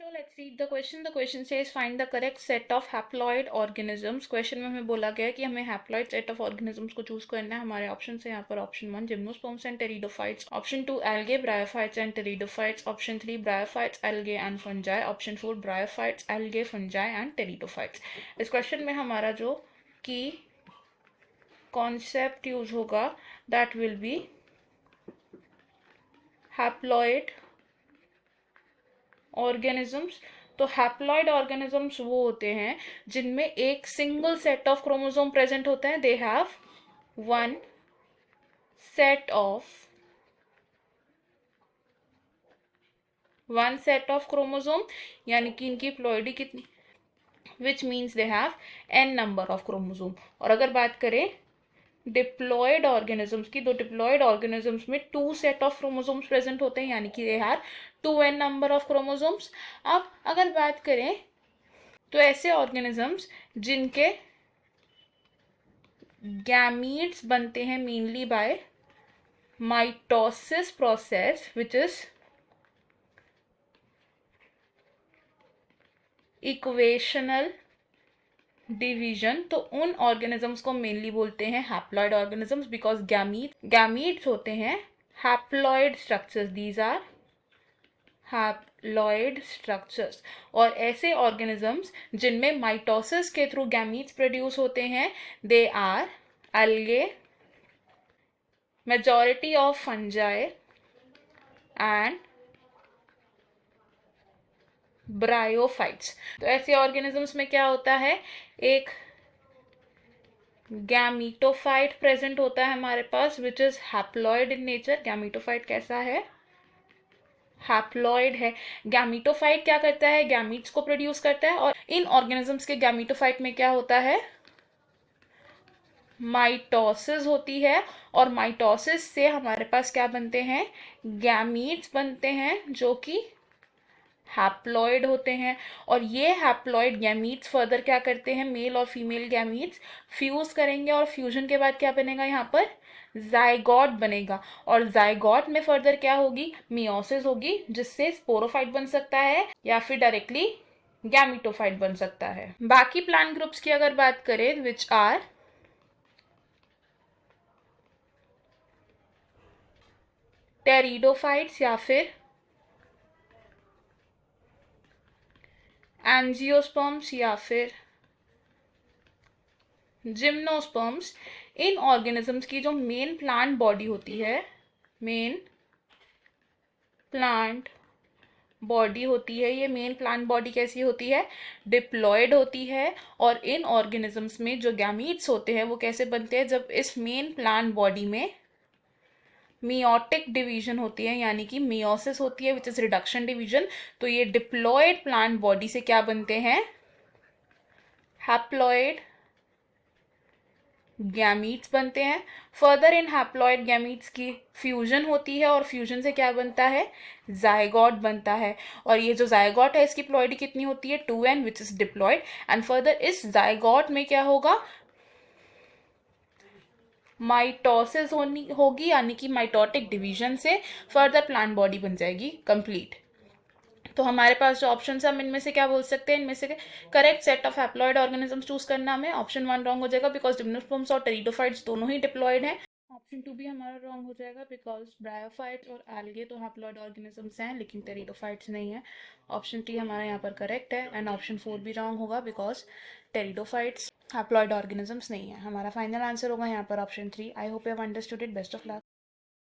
बच्चों, let's read the question. The question says find the correct set of haploid organisms. Question में हमें बोला गया है कि हमें हैप्लॉइड सेट ऑफ ऑर्गेनिजम्स को चूज करना है. हमारे ऑप्शन है यहाँ पर option 1 gymnosperms and pteridophytes, option 2 algae bryophytes and pteridophytes, option 3 bryophytes algae and fungi, option 4 bryophytes algae fungi and pteridophytes. इस क्वेश्चन में हमारा जो की कॉन्सेप्ट यूज होगा that will be haploid organisms. तो हैप्लॉइड ऑर्गेनिजम्स वो होते हैं जिनमें एक single set of chromosome present होते हैं. They have one set of chromosome, यानी कि इनकी प्लॉइडी कितनी, which means they have n number of chromosome. और अगर बात करें डिप्लॉयड ऑर्गेनिजम्स की, तो डिप्लॉयड ऑर्गेनिजम्स में 2 सेट ऑफ क्रोमोसोम्स प्रेजेंट होते हैं, यानी कि they have 2n number of chromosomes. अब अगर बात करें तो ऐसे ऑर्गेनिजम्स जिनके गैमीट्स बनते हैं mainly by mitosis process which is equational division, तो उन ऑर्गेनिजम्स को मेनली बोलते हैं हैप्लॉइड ऑर्गेनिजम्स बिकॉज गैमीट्स होते हैं haploid structures. These are haploid structures. और ऐसे ऑर्गेनिजम्स जिनमें माइटोसिस के थ्रू गैमीट्स प्रोड्यूस होते हैं, they are algae, majority of fungi and bryophytes. तो ऐसे ऑर्गेनिजम्स में क्या होता है, एक गैमीटोफाइट प्रेजेंट होता है हमारे पास which is haploid in nature. Gametophyte कैसा है, हैप्लॉइड है. गैमीटोफाइट क्या करता है, गैमीट्स को प्रोड्यूस करता है. और इन ऑर्गेनिजम्स के गैमीटोफाइट में क्या होता है, माइटोसिस होती है. और माइटोसिस से हमारे पास क्या बनते हैं, गैमीट्स बनते हैं जो कि हैप्लॉइड होते हैं. और ये हैप्लॉइड गैमीट्स फर्दर क्या करते हैं, मेल और फीमेल गैमीट्स फ्यूज करेंगे और फ्यूजन के बाद क्या बनेगा, यहाँ पर जाइगोट बनेगा. और जाइगोट में फर्दर क्या होगी, मियोसिस होगी, जिससे स्पोरोफाइट बन सकता है या फिर डायरेक्टली गैमीटोफाइट बन सकता है. बाकी प्लांट ग्रुप्स की अगर बात करें विच आर टेरिडोफाइट्स या फिर एंजियोस्पर्म्स या फिर जिम्नोस्पर्म्स, इन ऑर्गेनिजम्स की जो मेन प्लांट बॉडी होती है, मेन प्लांट बॉडी होती है, ये मेन प्लांट बॉडी कैसी होती है, डिप्लॉयड होती है. और इन ऑर्गेनिजम्स में जो गैमीट्स होते हैं वो कैसे बनते हैं, जब इस मेन प्लांट बॉडी में मियोटिक डिवीजन होती है, यानी कि मियोसिस होती है विच इज रिडक्शन डिवीजन. तो ये डिप्लॉयड प्लांट बॉडी से क्या बनते हैं, हैप्लॉयड गैमीट्स बनते हैं. फर्दर इन हैप्लॉइड गैमीट्स की फ्यूजन होती है और फ्यूजन से क्या बनता है, जाइगोट बनता है. और ये जो जाइगोट है इसकी प्लॉइडी कितनी होती है, 2n which is diploid. And further इस जाइगोट में क्या होगा, माइटोसिस होगी, यानी कि माइटोटिक डिवीजन से फर्दर प्लांट बॉडी बन जाएगी कंप्लीट. तो हमारे पास जो ऑप्शन है हम इनमें से क्या बोल सकते हैं, इनमें से correct set of haploid organisms choose करना हमें. ऑप्शन 1 रॉन्ग हो जाएगा बिकॉज जिम्नोस्पर्म्स और टेरिडोफाइट्स दोनों ही डिप्लॉयड हैं. ऑप्शन 2 भी हमारा रॉन्ग हो जाएगा बिकॉज ब्रायोफाइट्स और एल्गे तो हैप्लॉइड ऑर्गेनिजम्स हैं लेकिन टेरिडोफाइट्स नहीं है. ऑप्शन 3 हमारा यहाँ पर करेक्ट है. एंड ऑप्शन 4 भी रॉन्ग होगा बिकॉज टेरिडोफाइट्स हैप्लॉइड ऑर्गेनिजम्स नहीं है. हमारा फाइनल आंसर होगा यहाँ पर option 3. I hope you have understood it. Best of luck.